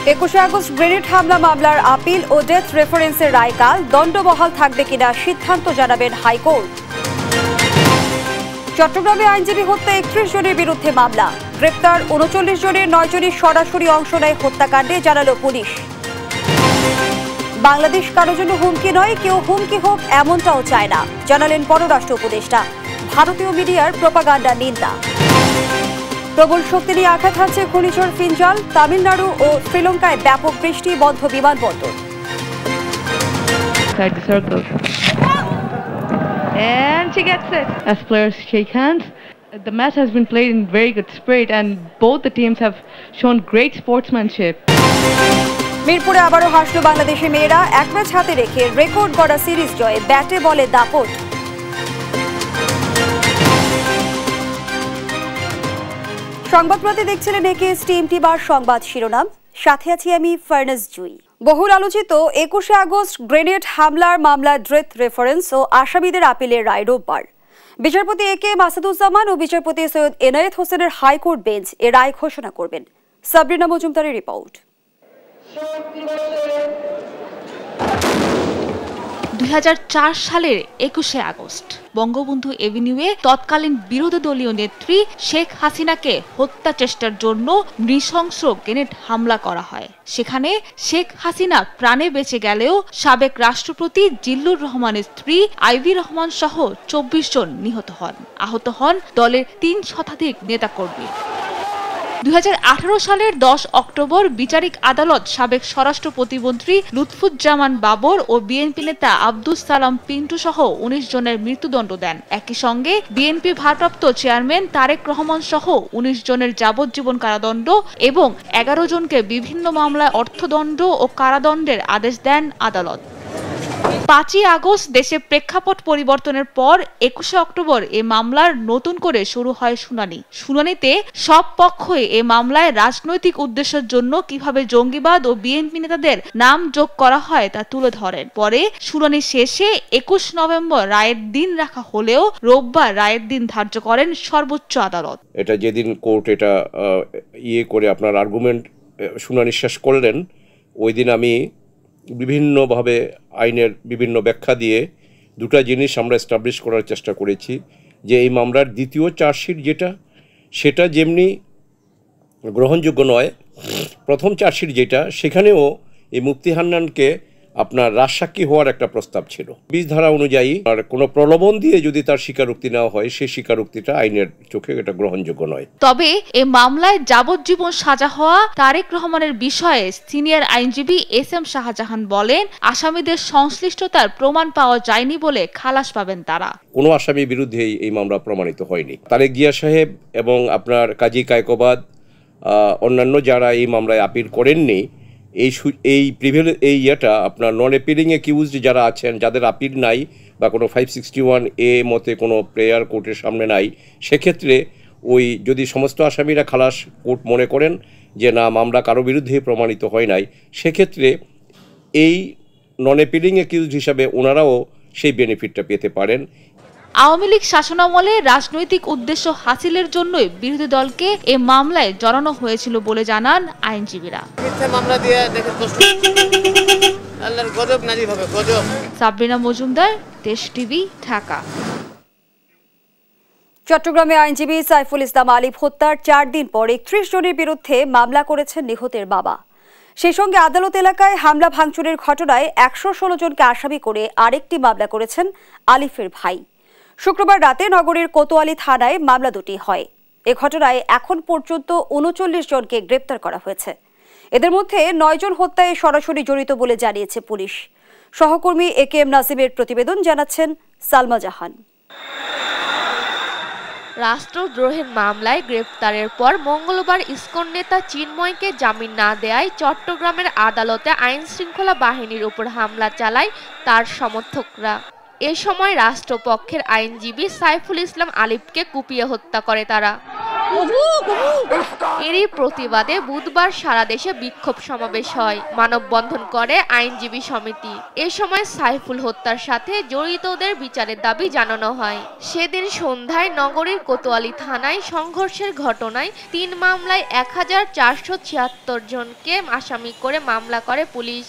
21 August grenade হামলা মামলার appeal ও death রেফারেন্সের রায়কাল দণ্ডবহাল থাকবে কিনা সিদ্ধান্ত জানাবেন হাইকোর্ট। চট্টগ্রামে আইনজীবী হত্যা 31 জনের বিরুদ্ধে মামলা, গ্রেপ্তার 39 জনের 9 জনই সরাসরি অংশ নেয় হত্যাকাণ্ডে, জানালো পুলিশ। বাংলাদেশ কারো জন্য হুমকি নয়, কেউ হুমকি হোক এমনটাও চায় না, জানালেন পররাষ্ট্র উপদেষ্টা। ভারতীয় মিডিয়ার প্রোপাগান্ডা নিন্দা। প্রবল শক্তি নিয়ে আঘাত হানছে ঘূর্ণিঝড় ফিনজাল, তামিলনাড়ু ও শ্রীলঙ্কায় ব্যাপক বৃষ্টি, বন্ধ বিমানবন্দর। And she gets it. As players shake hands, the match has been played in very good spirit and both the teams have shown great sportsmanship. মিরপুরে আবারও হাসলো বাংলাদেশের মেয়েরা, এক ম্যাচ হাতে রেখে রেকর্ড গড়া সিরিজ জয়ে, ব্যাটে বলে দাপট। সংবাদপ্রতি দেখছিলেন একেএস টিএমটিবার সংবাদ শিরোনাম, সাথে আছি আমি ফারনাজ জুই। বহুল আলোচিত 21 আগস্ট গ্রেনেড হামলার মামলা ডেথ রেফারেন্স ও আসামিদের আপিলের রায় রোববার। বিচারপতি একে মাসুদুজ্জামান ও বিচারপতি সৈয়দ এনায়েত হোসেনের হাইকোর্ট বেঞ্চ এ রায় ঘোষণা করবেন। সাবরিনা মজুমদারের রিপোর্ট। 2004 সালের 21 আগস্ট বঙ্গবন্ধু এভিনিউয়ে তৎকালীন বিরোধী দলীয় নেত্রী শেখ হাসিনাকে হত্যা চেষ্টার জন্য নৃশংস গ্রেনেড হামলা করা হয়। সেখানে শেখ হাসিনা প্রাণে বেঁচে গেলেও সাবেক রাষ্ট্রপতি জিল্লুর রহমানের স্ত্রী আইভি রহমান সহ 24 জন নিহত হন। আহত হন দলের 3 শতাধিক নেতাকর্মী। 2018 সালের 10 অক্টোবর বিচারিক আদালত সাবেক স্বরাষ্ট্র প্রতিমন্ত্রী লুৎফুজ্জামান বাবর ও বিএনপি নেতা আব্দুস সালাম পিন্টু সহ 19 জনের মৃত্যুদণ্ড দেন। একই সঙ্গে বিএনপি ভারপ্রাপ্ত চেয়ারম্যান তারেক রহমান সহ 19 জনের যাবজ্জীবন কারাদণ্ড এবং 11 জনকে বিভিন্ন মামলায় অর্থদণ্ড ও কারাদণ্ডের আদেশ দেন আদালত। 5 আগস্ট দেশে প্রেক্ষাপট পরিবর্তনের পর 21 অক্টোবর এ মামলার নতুন করে শুরু হয় শুনানি। শুনানিতে সব পক্ষই এ মামলায় রাজনৈতিক উদ্দেশ্যের জন্য কিভাবে জঙ্গিবাদ ও বিএনপি নেতাদের নাম যোগ করা হয় তা তুলে ধরেন। পরে শুনানি শেষে 21 নভেম্বর রায়ের দিন রাখা হলেও রোববার রায়ের দিন ধার্য করেন সর্বোচ্চ আদালত। এটা যেদিন কোর্ট এটা করে আপনার আর্গুমেন্ট শুনানি শেষ করলেন, ওই দিন আমি বিভিন্নভাবে আইনের বিভিন্ন ব্যাখ্যা দিয়ে দুটা জিনিস আমরা এস্টাবলিশ করার চেষ্টা করেছি যে এই মামলার দ্বিতীয় চার্জশিট সেটা যেমনি গ্রহণযোগ্য নয়, প্রথম চার্জশিট যেটা সেখানেও এই মুফতি হান্নানকে আপনার রাজসাক্ষী হওয়ার একটা প্রস্তাব ছিল। 20 ধারা অনুযায়ী আর কোনো প্রলোভন দিয়ে যদি তার স্বীকারোক্তি নেওয়া হয়, সেই স্বীকারোক্তিটা আইনের চোখে এটা গ্রহণযোগ্য নয়। তবে এই মামলায় যাবজ্জীবন সাজা হওয়া তারেক রহমানের বিষয়ে সিনিয়র আইনজীবী এস এম শাহজাহান বলেন, আসামিদের সংশ্লিষ্টতার প্রমাণ পাওয়া যায়নি বলে খালাস পাবেন তারা। কোনো আসামির বিরুদ্ধেই এই মামলা প্রমাণিত হয়নি। তারেক জিয়া সাহেব এবং আপনার কাজী কায়কোবাদ অন্যান্য যারা এই মামলায় আপিল করেননি, এই আপনার নন অ্যাপিলিং অ্যাকিউজড যারা আছেন, যাদের আপিল নাই বা কোনো 561A মতে কোনো প্রেয়ার কোর্টের সামনে নাই, সেক্ষেত্রে ওই যদি সমস্ত আসামিরা খালাস কোর্ট মনে করেন যে না মামলা কারো বিরুদ্ধে প্রমাণিত হয় নাই, সেক্ষেত্রে এই নন অ্যাপিলিং অ্যাকিউজড হিসাবে ওনারাও সেই বেনিফিটটা পেতে পারেন। আওয়ামী লীগ শাসনামলে রাজনৈতিক উদ্দেশ্য হাসিলের জন্যই বিরোধী দলকে এ মামলায় জড়ানো হয়েছিল বলে জানান আইনজীবীরা। সাবরিনা মজুমদার, দেশ টিভি, ঢাকা। চট্টগ্রামে আইনজীবী সাইফুল ইসলাম আলিফ হত্যার 4 দিন পর 31 জনের বিরুদ্ধে মামলা করেছেন নিহতের বাবা। সেই সঙ্গে আদালত এলাকায় হামলা ভাঙচুরের ঘটনায় 116 জনকে আসামি করে আরেকটি মামলা করেছেন আলিফের ভাই। শুক্রবার রাতে নগরীর কোতোয়ালি থানায় মামলা দুটি হয়। এ ঘটনায় এখন পর্যন্ত 39 জনকে গ্রেপ্তার করা হয়েছে। এদের মধ্যে 9 জন হত্যায় সরাসরি জড়িত বলে জানিয়েছে পুলিশ। সহকর্মী একেএম নাসিমের প্রতিবেদন, জানাচ্ছেন সালমা জাহান। রাষ্ট্রদ্রোহের মামলায় গ্রেপ্তারের পর মঙ্গলবার ইসকন নেতা চিন্ময়কে জামিন না দেয়ায় চট্টগ্রামের আদালতে আইন শৃঙ্খলা বাহিনীর উপর হামলা চালায় তার সমর্থকরা। এ সময় রাষ্ট্রপক্ষের আইনজীবী সাইফুল ইসলাম আলিফকে কুপিয়ে হত্যা করে তারা। এরই প্রতিবাদে বুধবার সারা দেশে বিক্ষোভ সমাবেশ হয়, মানববন্ধন করে আইনজীবী সমিতি। এ সময় সাইফুল হত্যার সাথে জড়িতদের বিচারের দাবি জানানো হয়। সেদিন সন্ধ্যায় নগরীর কোতোয়ালি থানায় সংঘর্ষের ঘটনায় ৩ মামলায় ১,৪৭৬ জনকে আসামি করে মামলা করে পুলিশ।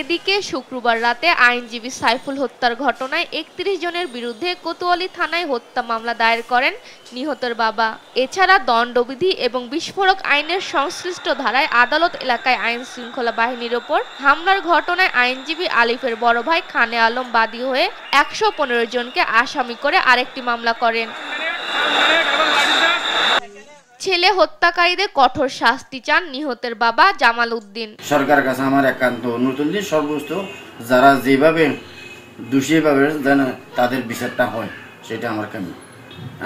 এদিকে শুক্রবার রাতে আইনজীবী সাইফুল হত্যার ঘটনায় ৩১ জনের বিরুদ্ধে কোতোয়ালি থানায় হত্যা মামলা দায়ের করেন নিহতের বাবা। এছাড়া দণ্ডবিধি এবং বিস্ফোরক আইনের সংশ্লিষ্ট ধারায় আদালত এলাকায় আইন শৃঙ্খলা বাহিনীর ওপর হামলার ঘটনায় আইনজীবী আলিফের বড় ভাই খানে আলম বাদী হয়ে ১১৫ জনকে আসামি করে আরেকটি মামলা করেন। ছেলে হত্যাকারীদের কঠোর শাস্তি চান নিহতের বাবা জামাল উদ্দিন। সরকারের কাছে আমার একান্ত অনুরোধ, সর্বোচ্চ যারা যেভাবে দোষী ভাবে যেন তাদের বিচারটা হয়, সেটা আমার কাম্য।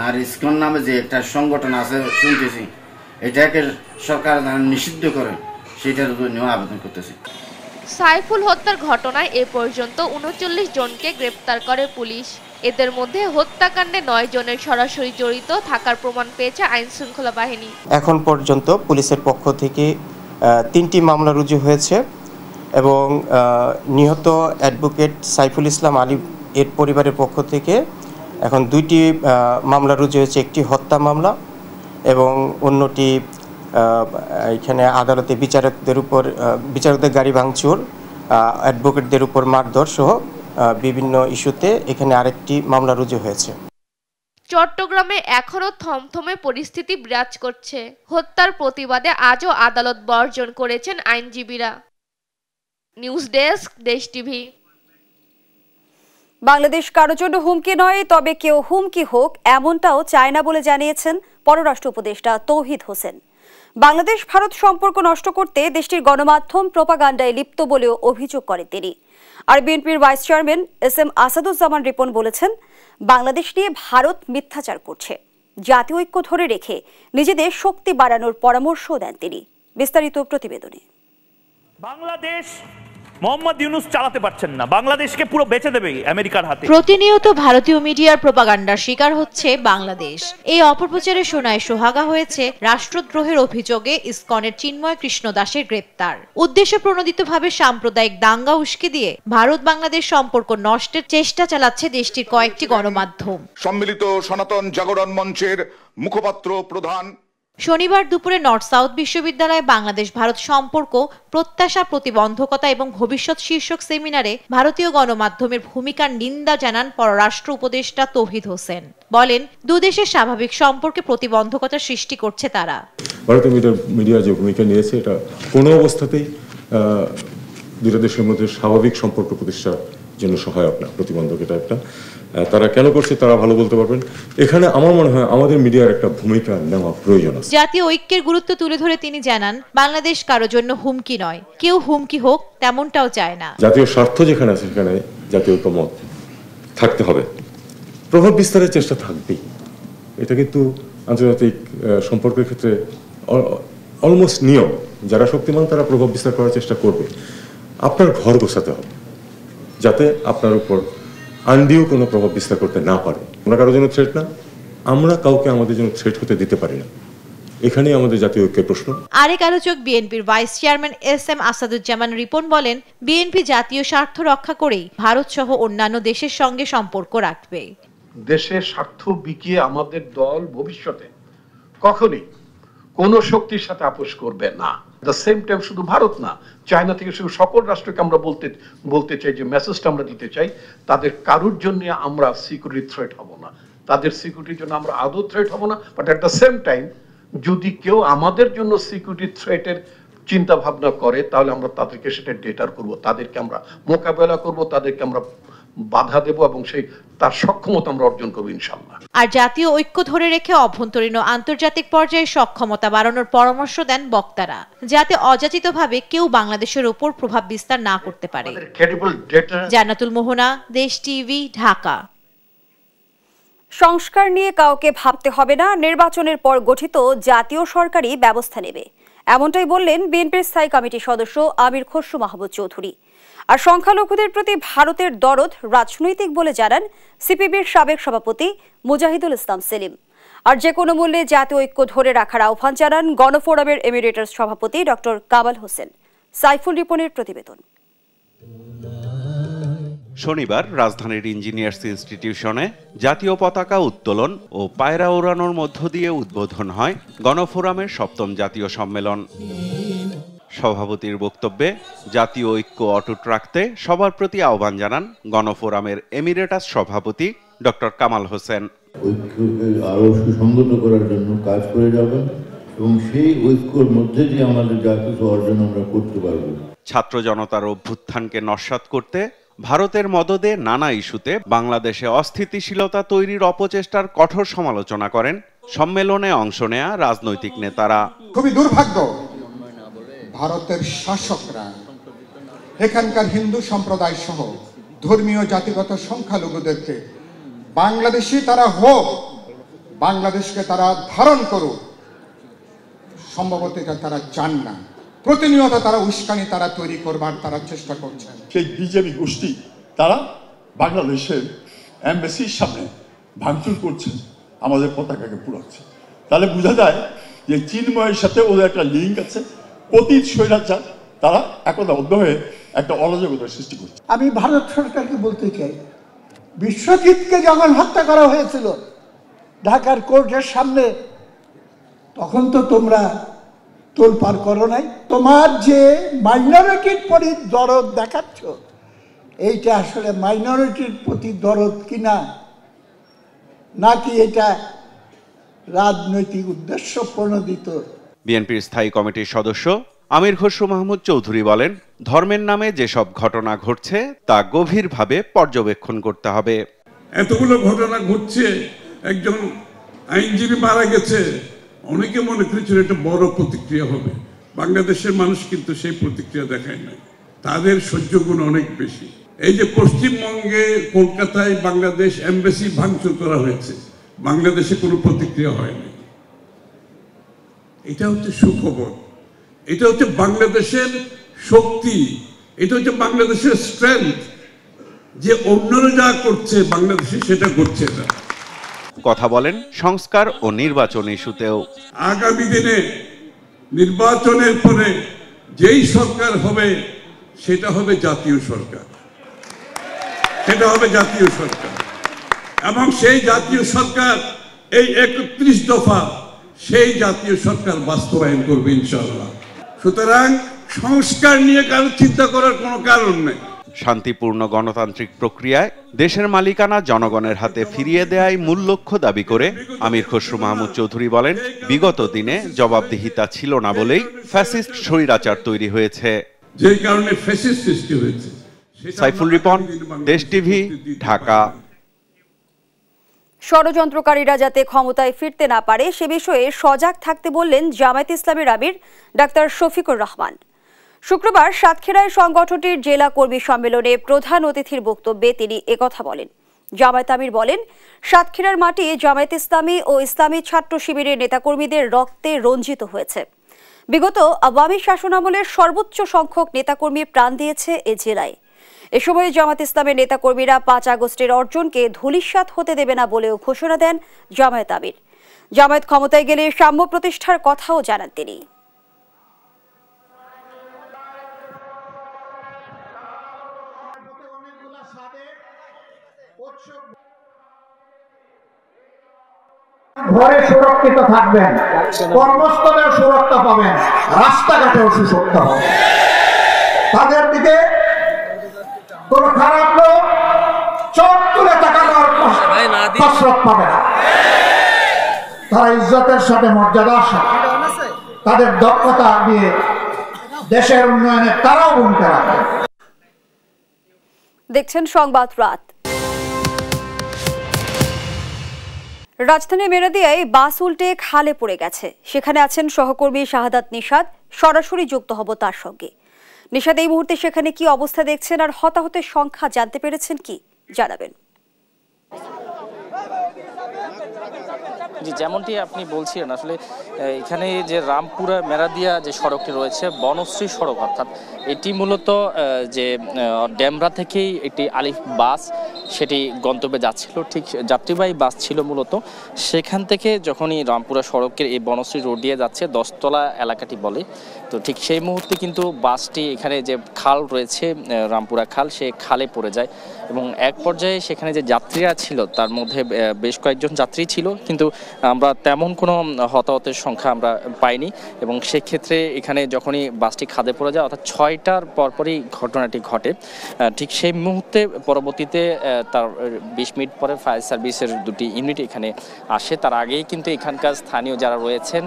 আর ইসকন নামে যে একটা সংগঠন আছে শুনতেছি, এটাকে সরকার নিষিদ্ধ করে, সেটার জন্য আবেদন করতেছি। সাইফুল হত্যার ঘটনায় এ পর্যন্ত ৩৯ জনকে গ্রেপ্তার করে পুলিশ। এদের মধ্যে হত্যাকাণ্ডে ৯ জনের সরাসরি জড়িত থাকার প্রমাণ পেয়েছে আইন শৃঙ্খলা বাহিনী। এখন পর্যন্ত পুলিশের পক্ষ থেকে ৩টি মামলা রুজু হয়েছে এবং নিহত অ্যাডভোকেট সাইফুল ইসলাম আলী এর পরিবারের পক্ষ থেকে এখন 2টি মামলা রুজু হয়েছে। একটি হত্যা মামলা এবং অন্যটি এখানে আদালতে বিচারকদের গাড়ি ভাঙচুর, অ্যাডভোকেটদের উপর মারধর সহ বিভিন্ন ইস্যুতে এখানে আরেকটি মামলা রুজু হয়েছে। চট্টগ্রামে এখনো থমথমে পরিস্থিতি বিরাজ করছে। হত্যার প্রতিবাদে আজও আদালত বর্জন করেছেন আইনজীবীরা। নিউজ ডেস্ক, দেশ টিভি। বাংলাদেশ কারোর জন্য হুমকি নয়, তবে কেউ হুমকি হোক এমনটাও চায় না বলে জানিয়েছেন পররাষ্ট্র উপদেষ্টা তৌহিদ হোসেন। বাংলাদেশ ভারত সম্পর্ক নষ্ট করতে দেশটির গণমাধ্যম প্রোপাগান্ডায় লিপ্ত বলেও অভিযোগ করেন তিনি। আর বিএনপির vice chairman SM. Asaduzzaman Ripon বলেছেন, বাংলাদেশ নিয়ে ভারত মিথ্যাচার করছে। জাতীয় ঐক্য ধরে রেখে নিজেদের শক্তি বাড়ানোর পরামর্শ দেন তিনি। বিস্তারিত প্রতিবেদনে। বাংলাদেশ মোহাম্মদ ইউনূস চালাতে পারছেন না, বাংলাদেশকে পুরো বেচে দেবে আমেরিকার হাতে। প্রতিনিয়ত ভারতীয় মিডিয়ার প্রোপাগান্ডার শিকার হচ্ছে বাংলাদেশ। এই অপপ্রচারে সোনায় সোহাগা হয়েছে রাষ্ট্রদ্রোহের অভিযোগে ইসকনের চিন্ময় কৃষ্ণ দাসের গ্রেপ্তার। উদ্দেশ্য প্রণোদিতভাবে সাম্প্রদায়িক দাঙ্গা উস্কে দিয়ে ভারত বাংলাদেশ সম্পর্ক নষ্টের চেষ্টা চালাচ্ছে দেশটির কয়েকটি গণমাধ্যম। সম্মিলিত সনাতন জাগরণ মঞ্চের মুখপাত্র প্রধান শনিবার দুপুরে নর্থ সাউথ বিশ্ববিদ্যালয়ে বাংলাদেশ ভারত সম্পর্ক প্রত্যাশা, প্রতিবন্ধকতা এবং ভবিষ্যৎ শীর্ষক সেমিনারে ভারতীয় গণমাধ্যমের ভূমিকার নিন্দা জানান পররাষ্ট্র উপদেষ্টা তৌহিদ হোসেন। বলেন, দুদেশের স্বাভাবিক সম্পর্কে প্রতিবন্ধকতা সৃষ্টি করছে তারা। ভারতীয় মিডিয়া যে ভূমিকা নিয়েছে, এটা কোনো অবস্থাতেই দুটো দেশের মধ্যে স্বাভাবিক সম্পর্ক প্রতিষ্ঠার জন্য সহায়ক না, প্রতিবন্ধক। এটা একটা তারা কেন করছে তারা ভালো বলতে পারবেন। এখানে আমার মনে হয় আমাদের মিডিয়ার একটা ভূমিকা নেওয়া প্রয়োজন আছে। জাতীয় ঐক্যের গুরুত্ব তুলে ধরে তিনি জানান, বাংলাদেশ কারোর জন্য হুমকি নয়, কেউ হুমকি হোক তেমনটাও চায় না। জাতীয় স্বার্থ যেখানে আছে সেখানে জাতীয় ঐক্যমত থাকতে হবে, প্রভাব বিস্তারের চেষ্টা থাকবেই। এটা কিন্তু আন্তর্জাতিক সম্পর্কের ক্ষেত্রে অলমোস্ট নিয়ম। যারা শক্তিমান তারা প্রভাব বিস্তার করার চেষ্টা করবে। আপনার ঘর গোছাতে হবে যাতে আপনার উপর আনডিউ কোনো প্রভাব বিস্তার করতে না পারে। আমরা কারোর জন্য থ্রেট না, আমরা কাউকে আমাদের জন্য থ্রেট হতে দিতে পারি না। এখানেই আমাদের জাতীয় ঐক্যের প্রশ্ন। আরেক আলোচক বিএনপির vice chairman SM. Asaduzzaman Ripon বলেন, বিএনপি জাতীয় স্বার্থ রক্ষা করেই ভারত সহ অন্যান্য দেশের সঙ্গে সম্পর্ক রাখবে। দেশের স্বার্থ বিকিয়ে আমাদের দল ভবিষ্যতে কখনই কোন শক্তির সাথে আপোষ করবে না। দ্য সেম টাইম শুধু ভারত না, চায়না থেকে শুধু সকল রাষ্ট্রকে আমরা বলতে চাই, যে মেসেজটা আমরা দিতে চাই, তাদের কারোর জন্য আমরা সিকিউরিটি থ্রেট হব না, তাদের সিকিউরিটির জন্য আমরা আদৌ থ্রেট হব না। But at the same time যদি কেউ আমাদের জন্য সিকিউরিটি থ্রেটের চিন্তা ভাবনা করে, তাহলে আমরা তাদেরকে সেটা ডেটার করব, তাদেরকে আমরা মোকাবেলা করব, তাদেরকে আমরা বাধা দেব এবং সেই তার সক্ষমতা আমরা অর্জন করব ইনশাআল্লাহ। আর জাতীয় ঐক্য ধরে রেখে অভ্যন্তরীণ ও আন্তর্জাতিক পর্যায়ে সক্ষমতা বাড়ানোর পরামর্শ দেন বক্তারা, যাতে অযাচিতভাবে কেউ বাংলাদেশের উপর প্রভাব বিস্তার না করতে পারে। জান্নাতুল মোহনা, দেশ টিভি, ঢাকা। সংস্কার নিয়ে কাউকে ভাবতে হবে না, নির্বাচনের পর গঠিত জাতীয় সরকারই ব্যবস্থা নেবে, এমনটাই বললেন বিএনপির স্থায়ী কমিটির সদস্য আমির খসরু মাহমুদ চৌধুরী। আর সংখ্যালঘুদের প্রতি ভারতের দরদ রাজনৈতিক বলে জানান সিপিবির সাবেক সভাপতি মুজাহিদুল ইসলাম সেলিম। আর যে কোনো মূল্যে জাতীয় ঐক্য ধরে রাখার আহ্বান জানান গণফোরামের এমিরেটাস সভাপতি ডক্টর কামাল হোসেন। সাইফুল রিপনের প্রতিবেদন। শনিবার রাজধানীর ইঞ্জিনিয়ার্স ইনস্টিটিউশনে জাতীয় পতাকা উত্তোলন ও পায়রা ওড়ানোর মধ্য দিয়ে উদ্বোধন হয় গণফোরামের ৭ম জাতীয় সম্মেলন। সভাপতির বক্তব্যে জাতীয় ঐক্য অটুট রাখতে সবার প্রতি আহ্বান জানান গণফোরামের এমিরেটাস সভাপতি ডক্টর কামাল হোসেন। ঐক্যকে আরো সুসংগত করার জন্য কাজ করে যাবেন এবং সেই ঐক্যর মধ্যে দিয়ে আমাদের যা কিছু অর্জন আমরা করতে পারবো। ছাত্র জনতার অভ্যুত্থানকে নস্যাৎ করতে ভারতের মদদে নানা ইস্যুতে বাংলাদেশে অস্থিতিশীলতা তৈরির অপচেষ্টার কঠোর সমালোচনা করেন সম্মেলনে অংশ নেয়া রাজনৈতিক নেতারা। খুবই দুর্ভাগ্য, ভারতের শাসকরা এখানকার হিন্দু সম্প্রদায় সহ ধর্মীয় জাতিগত সংখ্যালঘুদেরকে বাংলাদেশি তারা হোক, বাংলাদেশকে তারা ধারণ করুক, সম্ভবত এটা তারা চান না। প্রতিনিয়ত তারা উস্কানি তারা তৈরি করবার তারা চেষ্টা করছেন। সেই বিজেপি গোষ্ঠী তারা বাংলাদেশের এমবাসির সামনে ভাঙচুর করছে, আমাদের পতাকাকে পুড়াচ্ছে। তাহলে বোঝা যায় যে চিন্ময়ের সাথে ওদের একটা লিঙ্ক আছে। অতীত স্বৈরাচার তারা একতাবদ্ধ হয়ে একটা অরাজকতার সৃষ্টি করছে। আমি ভারত সরকারকে বলতে চাই, বিশ্বজিৎকে যখন হত্যা করা হয়েছিল ঢাকার কোর্টের সামনে, তখন তো তোমরা তোলপাড় করো নাই। তোমার যে মাইনরিটির প্রতি দরদ দেখাচ্ছ, এইটা আসলে মাইনরিটির প্রতি দরদ কিনা, নাকি এটা রাজনৈতিক উদ্দেশ্য প্রণোদিত? বিএনপির স্থায়ী কমিটির সদস্য আমির খসরু মাহমুদ চৌধুরী বলেন, ধর্মের নামে যেসব ঘটনা ঘটছে তা গভীরভাবে পর্যবেক্ষণ করতে হবে। এতগুলো ঘটনা ঘটছে, একজন আইনজীবী মারা গেছে, অনেকে মনে করেছিল এটা বড় প্রতিক্রিয়া হবে। বাংলাদেশের মানুষ কিন্তু সেই প্রতিক্রিয়া দেখায় নাই, তাদের সহ্য গুণ অনেক বেশি। এই যে পশ্চিমবঙ্গে কলকাতায় বাংলাদেশ এমবাসি ভাঙচুর করা হয়েছে, বাংলাদেশে কোনো প্রতিক্রিয়া হয়নি। এটা হচ্ছে সুখবর, এটা হচ্ছে বাংলাদেশের শক্তি, এটা হচ্ছে বাংলাদেশের স্ট্রেংথ, যে অন্যরা যা করছে বাংলাদেশে সেটা করছে না। কথা বলেন সংস্কার ও নির্বাচন ইস্যুতেও। আগামী দিনে নির্বাচনের পরে যেই সরকার হবে সেটা হবে জাতীয় সরকার, সেটা হবে জাতীয় সরকার, এবং সেই জাতীয় সরকার এই ৩১ দফা সেই জাতীয় সরকার বাস্তবায়ন করবে ইনশাআল্লাহ। সুতরাং সংস্কার নিয়ে কারো চিন্তা করার কোনো কারণ নেই। শান্তিপূর্ণ গণতান্ত্রিক প্রক্রিয়ায় দেশের মালিকানা জনগণের হাতে ফিরিয়ে দেয়াই মূল লক্ষ্য দাবি করে আমির খসরু মাহমুদ চৌধুরী বলেন, বিগত দিনে জবাবদিহিতা ছিল না বলেই ফ্যাসিস্ট স্বৈরাচার তৈরি হয়েছে, যে কারণে ফ্যাসিস্ট সৃষ্টি হয়েছে। সাইফুল রিপন, দেশ টিভি, ঢাকা। ষড়যন্ত্রকারীরা যাতে ক্ষমতায় ফিরতে না পারে সে বিষয়ে সজাগ থাকতে বললেন জামায়াতে ইসলামীর আমির ডাক্তার শফিকুর রহমান। শুক্রবার সাতক্ষীরায় সংগঠনটির জেলা কর্মী সম্মেলনে প্রধান অতিথির বক্তব্যে তিনি একথা বলেন। জামায়াত আমির বলেন, সাতক্ষীরার মাটি জামায়াত ইসলামী ও ইসলামী ছাত্র শিবিরের নেতাকর্মীদের রক্তে রঞ্জিত হয়েছে। বিগত আওয়ামী শাসনামলের সর্বোচ্চ সংখ্যক নেতাকর্মী প্রাণ দিয়েছে এ জেলায়। এ সময় জামায়াত ইসলামের নেতাকর্মীরা ৫ আগস্টের অর্জনকে ধূলিসাৎ হতে দেবে না বলেও ঘোষণা দেন জামায়াত আমির। জামায়াত ক্ষমতায় গেলে সাম্য প্রতিষ্ঠার কথাও জানান তিনি। ঘরে সুরক্ষিত থাকবেন, কর্মস্থলেও সুরক্ষা পাবেন, রাস্তাঘাটেও সুরক্ষা হবে। তাদের দিকে কোন খারাপ লোক চোখ তুলে তাকানোর কসরত পাবে না। তারা ইজ্জতের সাথে, মর্যাদার সাথে, তাদের দক্ষতা দিয়ে দেশের উন্নয়নে তারাও ভূমিকা রাখবে। দেখছেন সংবাদ রাত। রাজধানী মেরাদিয়ায় বাস উল্টে খালে পড়ে গেছে। সেখানে আছেন সহকর্মী শাহাদাত নিশাদ। সরাসরি যুক্ত হব তার সঙ্গে। নিশাদ, এই মুহূর্তে সেখানে কি অবস্থা দেখছেন আর হতাহতের সংখ্যা জানতে পেরেছেন কি, জানাবেন? জি, যেমনটি আপনি বলছিলেন, আসলে এখানে যে রামপুরা মেরাদিয়া যে সড়কটি রয়েছে, বনশ্রী সড়ক, অর্থাৎ এটি মূলত যে ডেমরা থেকেই একটি আলিফ বাস সেটি গন্তব্যে যাচ্ছিল, ঠিক যাত্রীবাহী বাস ছিল মূলত। সেখান থেকে যখনই রামপুরা সড়কের এই বনশ্রী রোড দিয়ে যাচ্ছে, 10তলা এলাকাটি বলে, তো ঠিক সেই মুহূর্তে কিন্তু বাসটি এখানে যে খাল রয়েছে রামপুরা খাল, সে খালে পড়ে যায় এবং এক পর্যায়ে সেখানে যে যাত্রীরা ছিল তার মধ্যে বেশ কয়েকজন যাত্রী ছিল, কিন্তু আমরা তেমন কোনো হতাহতের সংখ্যা আমরা পাইনি। এবং সেক্ষেত্রে এখানে যখনই বাসটি খাদে পড়ে যায়, অর্থাৎ 6টার পরপরই ঘটনাটি ঘটে। ঠিক সেই মুহূর্তে পরবর্তীতে তার 20 মিনিট পরে ফায়ার সার্ভিসের 2টি ইউনিট এখানে আসে। তার আগেই কিন্তু এখানকার স্থানীয় যারা রয়েছেন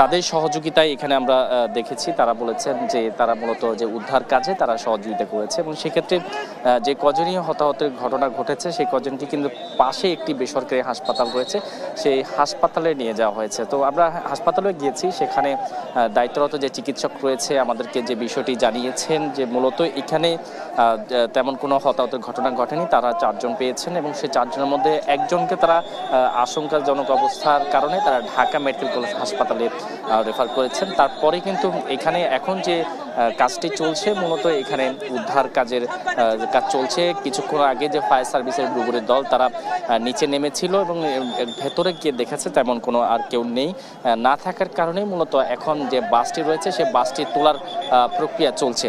তাদের সহযোগিতায় এখানে আমরা দেখেছি, তারা বলেছেন যে তারা মূলত যে উদ্ধার কাজে তারা সহযোগিতা করেছে এবং সেক্ষেত্রে যে কজনই হতাহতের ঘটনা ঘটেছে সেই কজনটি কিন্তু পাশে একটি বেসরকারি হাসপাতাল রয়েছে, সেই হাসপাতালে নিয়ে যাওয়া হয়েছে। তো আমরা হাসপাতালে গিয়েছি, সেখানে দায়িত্বরত যে চিকিৎসক রয়েছে আমাদেরকে যে বিষয়টি জানিয়েছেন যে মূলত এখানে তেমন কোনো হতাহতের ঘটনা ঘটেনি, তারা 4 জন পেয়েছেন এবং সেই 4 জনের মধ্যে একজনকে তারা আশঙ্কাজনক অবস্থার কারণে তারা ঢাকা মেডিকেল কলেজ হাসপাতালে রেফার করেছেন। তারপরে কিন্তু এখানে এখন যে কাজটি চলছে, মূলত এখানে উদ্ধার কাজের কাজ চলছে। কিছুক্ষণ আগে যে ফায়ার সার্ভিসের ডুবুরির দল তারা নিচে নেমেছিল এবং ভেতরে গিয়ে দেখেছে তেমন কোনো আর কেউ নেই, না থাকার কারণে মূলত এখন যে বাসটি রয়েছে সে বাসটি তোলার প্রক্রিয়া চলছে।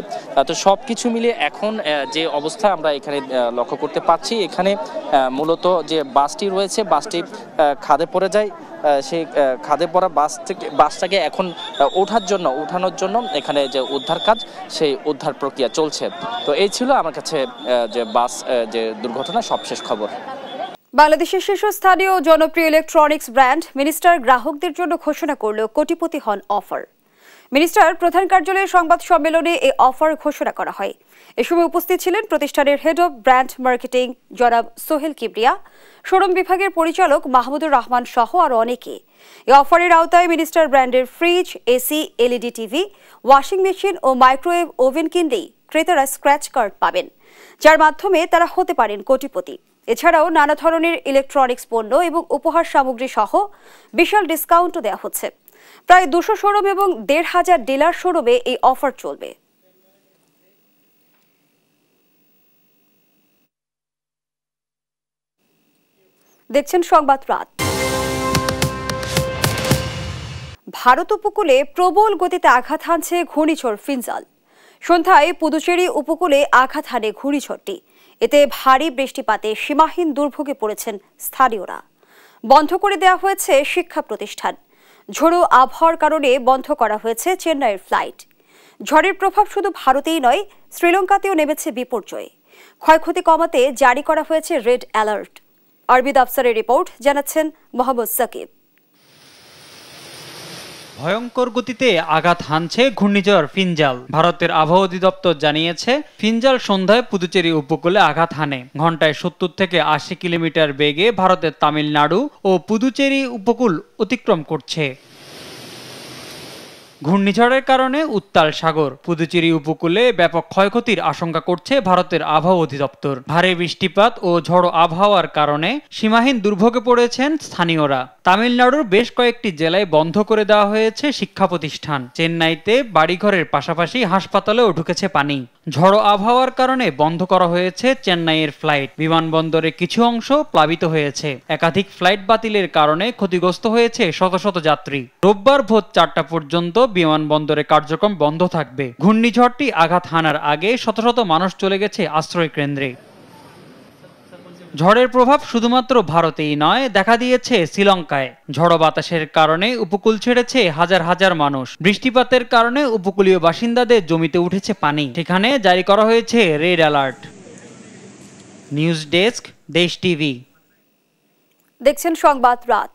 তো সব কিছু মিলিয়ে এখন যে অবস্থা আমরা এখানে লক্ষ্য করতে পারছি, এখানে মূলত যে বাসটি রয়েছে বাসটি খাদে পড়ে যায়, সেই খাদে পড়া বাসটাকে এখন ওঠানোর জন্য এখানে যে উদ্ধার কাজ, সেই উদ্ধার প্রক্রিয়া চলছে। তো এই ছিল আমার কাছে যে বাস যে দুর্ঘটনা সবশেষ খবর। বাংলাদেশের শীর্ষস্থানীয় জনপ্রিয় ইলেকট্রনিক্স ব্র্যান্ড মিনিস্টার গ্রাহকদের জন্য ঘোষণা করল কোটিপতি হন অফার। মিনিস্টার প্রধান কার্যালয়ের সংবাদ সম্মেলনে এই অফার ঘোষণা করা হয়। এ সময় উপস্থিত ছিলেন প্রতিষ্ঠানের হেড অব ব্র্যান্ড মার্কেটিং জনাব সোহেল কিবরিয়া, শোরুম বিভাগের পরিচালক মাহমুদুর রহমান সহ আরও অনেকে। এই অফারের আওতায় মিনিস্টার ব্র্যান্ডের fridge, AC, LED TV, washing machine ও মাইক্রোওয়েভ ওভেন কিনলেই ক্রেতারা স্ক্র্যাচ কার্ড পাবেন, যার মাধ্যমে তারা হতে পারেন কোটিপতি। এছাড়াও নানা ধরনের ইলেকট্রনিক্স পণ্য এবং উপহার সামগ্রী সহ বিশাল ডিসকাউন্টও দেওয়া হচ্ছে। প্রায় 200 শোরুম এবং 1,500 ডিলার শোরুমে এই অফার চলবে। দেখছেন সংবাদ রাত। ভারত উপকূলে প্রবল গতিতে আঘাত হানছে ঘূর্ণিঝড় ফিনজাল। সন্ধ্যায় পুদুচেরি উপকূলে আঘাত হানে ঘূর্ণিঝড়টি। এতে ভারী বৃষ্টিপাতে সীমাহীন দুর্ভোগে পড়েছেন স্থানীয়রা। বন্ধ করে দেওয়া হয়েছে শিক্ষা প্রতিষ্ঠান। ঝোড়ো আবহাওয়ার কারণে বন্ধ করা হয়েছে চেন্নাইয়ের ফ্লাইট। ঝড়ের প্রভাব শুধু ভারতেই নয়, শ্রীলঙ্কাতেও নেমেছে বিপর্যয়। ক্ষয়ক্ষতি কমাতে জারি করা হয়েছে রেড অ্যালার্ট। আরবিদ আফসারের রিপোর্ট, জানাচ্ছেন মোহাম্মদ সাকিব। ভয়ঙ্কর গতিতে আঘাত হানছে ঘূর্ণিঝড় ফিনজাল। ভারতের আবহাওয়া অধিদপ্তর জানিয়েছে, ফিনজাল সন্ধ্যায় পুদুচেরি উপকূলে আঘাত হানে। ঘন্টায় 70 থেকে 80 কিলোমিটার বেগে ভারতের তামিলনাড়ু ও পুদুচেরি উপকূল অতিক্রম করছে। ঘূর্ণিঝড়ের কারণে উত্তাল সাগর। পুদুচেরি উপকূলে ব্যাপক ক্ষয়ক্ষতির আশঙ্কা করছে ভারতের আবহাওয়া অধিদপ্তর। ভারী বৃষ্টিপাত ও ঝড়ো আবহাওয়ার কারণে সীমাহীন দুর্ভোগে পড়েছেন স্থানীয়রা। তামিলনাড়ুর বেশ কয়েকটি জেলায় বন্ধ করে দেওয়া হয়েছে শিক্ষা প্রতিষ্ঠান। চেন্নাইতে বাড়িঘরের পাশাপাশি হাসপাতালেও ঢুকেছে পানি। ঝড়ো আবহাওয়ার কারণে বন্ধ করা হয়েছে চেন্নাইয়ের ফ্লাইট। বিমানবন্দরের কিছু অংশ প্লাবিত হয়েছে। একাধিক ফ্লাইট বাতিলের কারণে ক্ষতিগ্রস্ত হয়েছে শত শত যাত্রী। রোববার ভোর 4টা পর্যন্ত বিমানবন্দরে কার্যক্রম বন্ধ থাকবে। ঘূর্ণিঝড়টি আঘাত হানার আগে শত শত মানুষ চলে গেছে আশ্রয় কেন্দ্রে। ঝড়ের প্রভাব শুধুমাত্র ভারতেই নয়, দেখা দিয়েছে শ্রীলঙ্কায়। ঝড়ো বাতাসের কারণে উপকূল ছেড়েছে হাজার হাজার মানুষ। বৃষ্টিপাতের কারণে উপকূলীয় বাসিন্দাদের জমিতে উঠেছে পানি। সেখানে জারি করা হয়েছে রেড অ্যালার্ট। নিউজ ডেস্ক, দেশ টিভি। দেখছেন সংবাদ রাত।